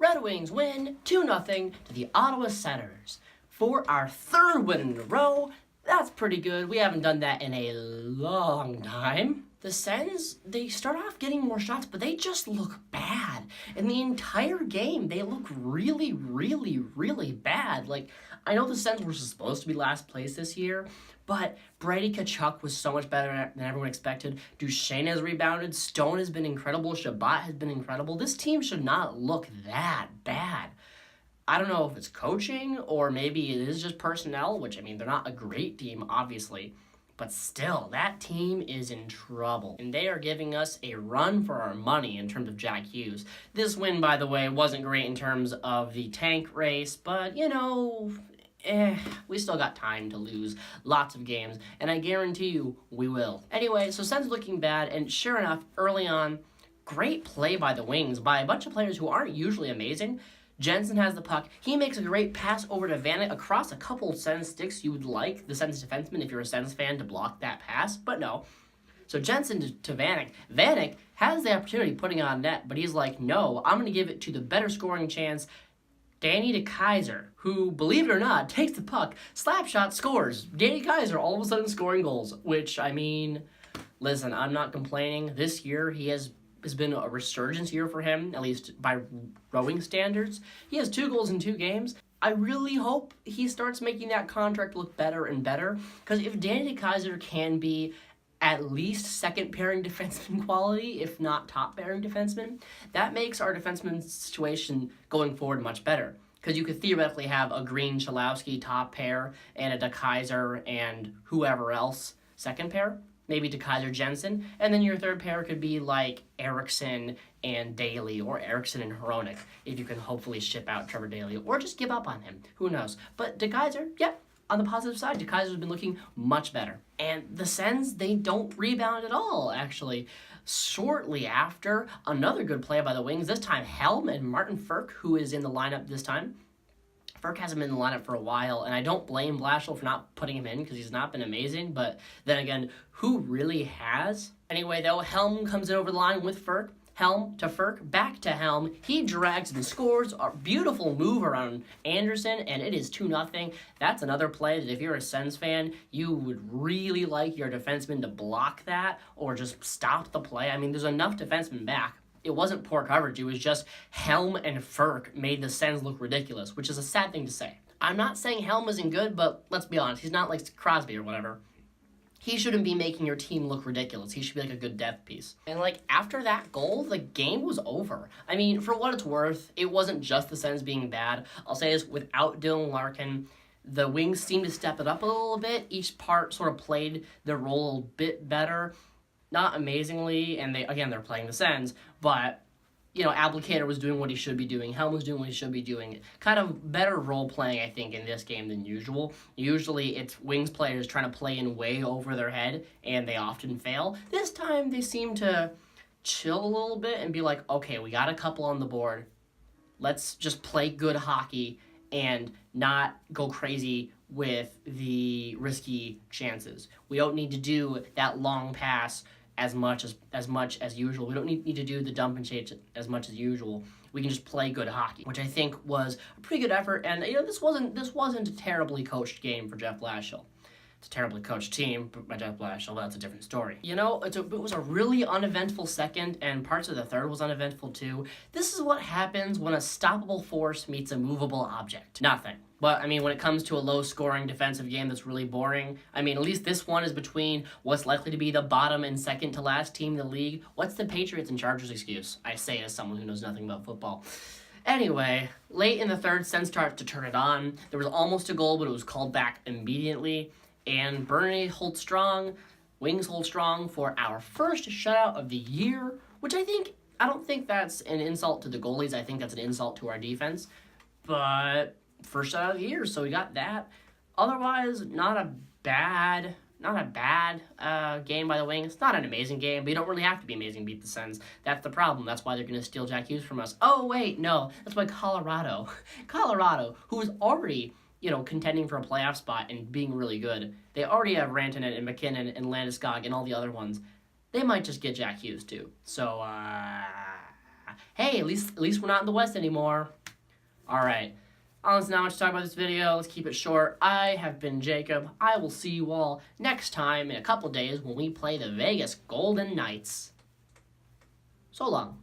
Red Wings win 2-0 to the Ottawa Senators for our third win in a row. That's pretty good. We haven't done that in a long time. The Sens, they start off getting more shots, but they just look bad. In the entire game, they look really, really, really bad. Like, I know the Sens were supposed to be last place this year, but Brady Tkachuk was so much better than everyone expected. Duchesne has rebounded. Stone has been incredible. Shabbat has been incredible. This team should not look that bad. I don't know if it's coaching or maybe it is just personnel, which, I mean, they're not a great team, obviously. But still, that team is in trouble. And they are giving us a run for our money in terms of Jack Hughes. This win, by the way, wasn't great in terms of the tank race, but, you know, we still got time to lose lots of games, and I guarantee you we will. Anyway, so Sens looking bad, and sure enough, early on, great play by the Wings by a bunch of players who aren't usually amazing. Jensen has the puck. He makes a great pass over to Vanek across a couple of Sens sticks. You would like the Sens defenseman, if you're a Sens fan, to block that pass, but no. So Jensen to Vanek. Vanek has the opportunity putting on net, but he's like, no, I'm going to give it to the better scoring chance, Danny DeKeyser, who, believe it or not, takes the puck, slap shot, scores. Danny DeKeyser all of a sudden scoring goals, which, I mean, listen, I'm not complaining. This year, he has been a resurgence year for him, at least by rowing standards. He has 2 goals in 2 games. I really hope he starts making that contract look better and better, because if Danny DeKeyser can be at least second-pairing defenseman quality, if not top-pairing defenseman, that makes our defenseman situation going forward much better. Because you could theoretically have a Green-Chalowski top pair and a DeKeyser and whoever else second pair. Maybe DeKeyser Jensen, and then your third pair could be like Eriksson and Daly, or Eriksson and Hronek, if you can hopefully ship out Trevor Daly, or just give up on him. Who knows? But DeKeyser, yep. On the positive side, DeKeyser's been looking much better. And the Sens, they don't rebound at all, actually. Shortly after, another good play by the Wings, this time Helm and Martin Frk, who is in the lineup this time. Frk hasn't been in the lineup for a while, and I don't blame Blashill for not putting him in because he's not been amazing, but then again, who really has? Anyway, though, Helm comes in over the line with Frk. Helm to Frk, back to Helm. He drags and scores. A beautiful move around Anderson, and it is 2-0. That's another play that if you're a Sens fan, you would really like your defenseman to block that or just stop the play. I mean, there's enough defensemen back. It wasn't poor coverage. It was just Helm and Frk made the Sens look ridiculous, which is a sad thing to say. I'm not saying Helm isn't good, but let's be honest. He's not like Crosby or whatever. He shouldn't be making your team look ridiculous. He should be like a good depth piece. And like after that goal, the game was over. I mean, for what it's worth, it wasn't just the Sens being bad. I'll say this, without Dylan Larkin, the Wings seemed to step it up a little bit. Each part sort of played their role a bit better. Not amazingly, and they're playing the Sens, but, you know, Applicator was doing what he should be doing. Helm was doing what he should be doing. Kind of better role-playing, I think, in this game than usual. Usually, it's Wings players trying to play in way over their head, and they often fail. This time, they seem to chill a little bit and be like, okay, we got a couple on the board. Let's just play good hockey and not go crazy with the risky chances. We don't need to do that long pass as much as usual. We don't need to do the dump and chase as much as usual. We can just play good hockey, which I think was a pretty good effort. And you know, this wasn't a terribly coached game for Jeff Blashill. It's a terribly coached team by Jeff Blashill. That's a different story. You know, it was a really uneventful second, and parts of the third was uneventful too. This is what happens when a stoppable force meets a movable object. Nothing. But, I mean, when it comes to a low-scoring defensive game that's really boring, I mean, at least this one is between what's likely to be the bottom and second-to-last team in the league. What's the Patriots and Chargers excuse? I say it as someone who knows nothing about football. Anyway, late in the third, Sens starts to turn it on. There was almost a goal, but it was called back immediately. And Burnley holds strong, Wings hold strong for our first shutout of the year, which I don't think that's an insult to the goalies. I think that's an insult to our defense. But first shutout of the year, so we got that. Otherwise, not a bad game by the Wings. It's not an amazing game, but you don't really have to be amazing to beat the Sens. That's the problem. That's why they're going to steal Jack Hughes from us. Oh, wait, no. That's why Colorado, who is already, you know, contending for a playoff spot and being really good. They already have Rantanen and McKinnon and Landeskog and all the other ones. They might just get Jack Hughes, too. So, hey, at least we're not in the West anymore. All right. That's not much to talk about this video. Let's keep it short. I have been Jacob. I will see you all next time in a couple days when we play the Vegas Golden Knights. So long.